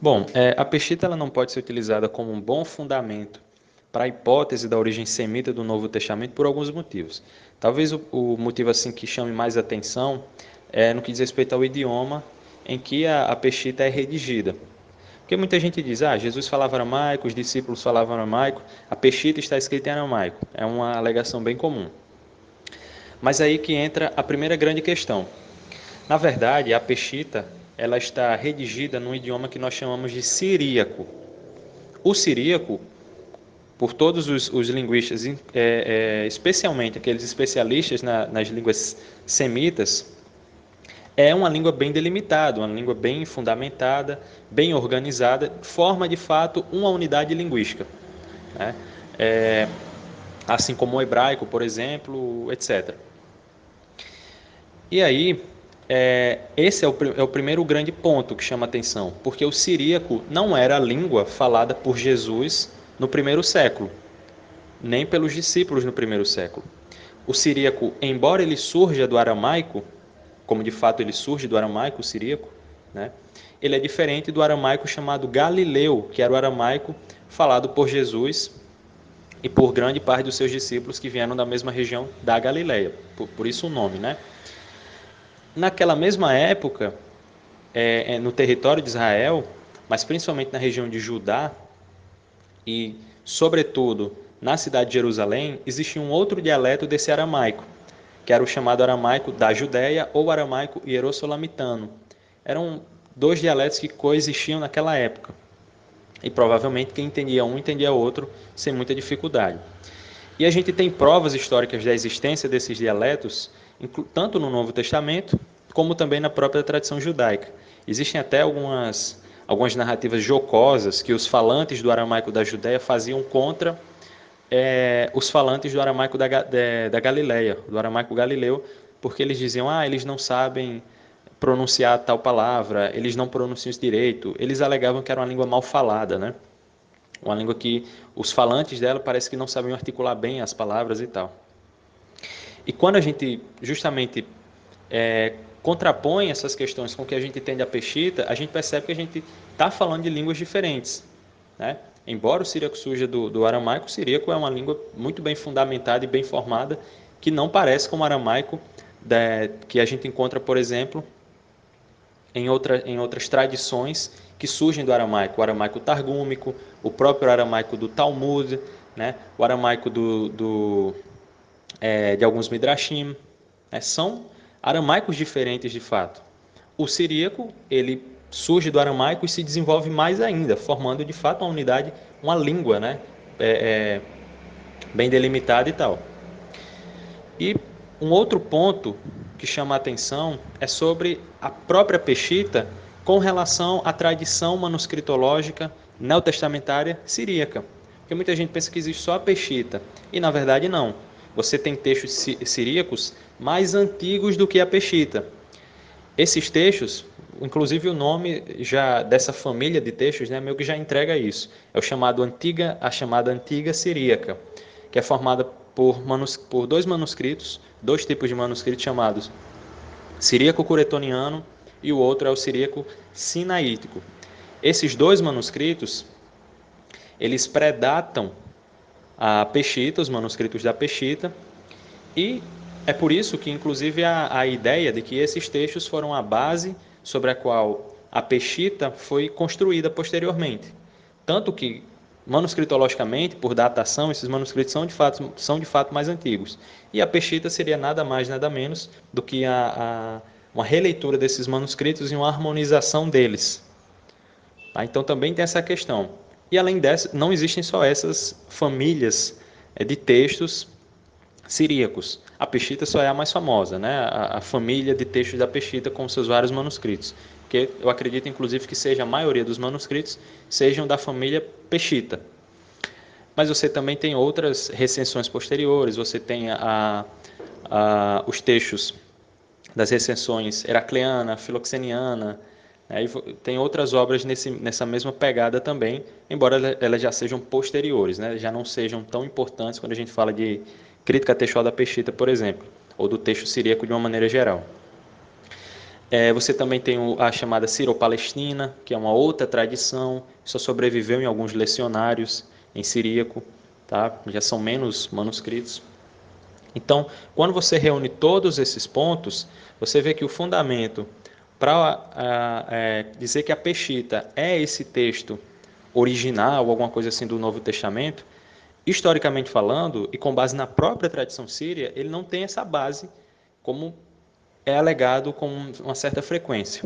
Bom, a peshita ela não pode ser utilizada como um bom fundamento para a hipótese da origem semita do Novo Testamento por alguns motivos. Talvez o motivo assim que chame mais atenção é no que diz respeito ao idioma em que a peshita é redigida. Porque muita gente diz, Jesus falava aramaico, os discípulos falavam aramaico, a peshita está escrita em aramaico. É uma alegação bem comum. Mas aí que entra a primeira grande questão. Na verdade, a peshita ela está redigida num idioma que nós chamamos de siríaco. O siríaco, por todos os linguistas, especialmente aqueles especialistas nas línguas semitas, é uma língua bem delimitada, uma língua bem fundamentada, bem organizada, forma de fato uma unidade linguística, né? É, assim como o hebraico, por exemplo, etc. E aí, esse é o primeiro grande ponto que chama atenção, porque o siríaco não era a língua falada por Jesus no primeiro século, nem pelos discípulos no primeiro século. O siríaco, embora ele surja do aramaico, como de fato ele surge do aramaico, o siríaco, né? Ele é diferente do aramaico chamado galileu, que era o aramaico falado por Jesus e por grande parte dos seus discípulos que vieram da mesma região da Galileia, por isso o nome, né? Naquela mesma época, no território de Israel, mas principalmente na região de Judá e, sobretudo, na cidade de Jerusalém, existia um outro dialeto desse aramaico, que era o chamado aramaico da Judéia ou aramaico hierosolamitano. Eram dois dialetos que coexistiam naquela época. E provavelmente quem entendia um entendia outro sem muita dificuldade. E a gente tem provas históricas da existência desses dialetos, tanto no Novo Testamento, como também na própria tradição judaica. Existem até algumas narrativas jocosas que os falantes do aramaico da Judéia faziam contra os falantes do aramaico da Galileia, do aramaico galileu, porque eles diziam, eles não sabem pronunciar tal palavra, eles não pronunciam isso direito. Eles alegavam que era uma língua mal falada, né? Uma língua que os falantes dela parece que não sabiam articular bem as palavras e tal. E quando a gente justamente contrapõe essas questões com o que a gente entende a peshita, a gente percebe que a gente está falando de línguas diferentes, né? Embora o siríaco surja do aramaico, o siríaco é uma língua muito bem fundamentada e bem formada, que não parece com o aramaico que a gente encontra, por exemplo, em outras tradições que surgem do aramaico, o aramaico targúmico, o próprio aramaico do Talmud, né? O aramaico de alguns midrashim, né? São aramaicos diferentes de fato. O siríaco, ele surge do aramaico e se desenvolve mais ainda, formando de fato uma unidade, uma língua, né? É, bem delimitada e tal. E um outro ponto que chama a atenção é sobre a própria Peshita com relação à tradição manuscritológica neotestamentária siríaca. Porque muita gente pensa que existe só a Peshita, e na verdade não. Você tem textos siríacos mais antigos do que a Peshita. Esses textos, inclusive o nome já dessa família de textos, né, meio que já entrega isso. É a chamada Antiga Siríaca, que é formada por dois tipos de manuscritos chamados Siríaco Curetoniano e o outro é o Siríaco Sinaítico. Esses dois manuscritos, eles predatam a Peshita, os manuscritos da Peshita, e é por isso que, inclusive, a ideia de que esses textos foram a base sobre a qual a Peshita foi construída posteriormente. Tanto que, manuscritologicamente, por datação, esses manuscritos são de fato mais antigos. E a Peshita seria nada mais, nada menos do que uma releitura desses manuscritos e uma harmonização deles. Tá? Então também tem essa questão. E além dessa, não existem só essas famílias de textos siríacos. A Peshita só é a mais famosa, né? A família de textos da Peshita com seus vários manuscritos. Que eu acredito, inclusive, que seja a maioria dos manuscritos sejam da família Peshita. Mas você também tem outras recensões posteriores, você tem os textos das recensões heracleana, filoxeniana, né? E tem outras obras nessa mesma pegada também, embora elas já sejam posteriores, né? Já não sejam tão importantes quando a gente fala de crítica textual da Peshita, por exemplo, ou do texto siríaco de uma maneira geral. Você também tem a chamada Sírio-Palestina, que é uma outra tradição, só sobreviveu em alguns lecionários em siríaco, tá? Já são menos manuscritos. Então, quando você reúne todos esses pontos, você vê que o fundamento para dizer que a Peshitta é esse texto original, alguma coisa assim do Novo Testamento, historicamente falando, e com base na própria tradição síria, ele não tem essa base como é alegado com uma certa frequência.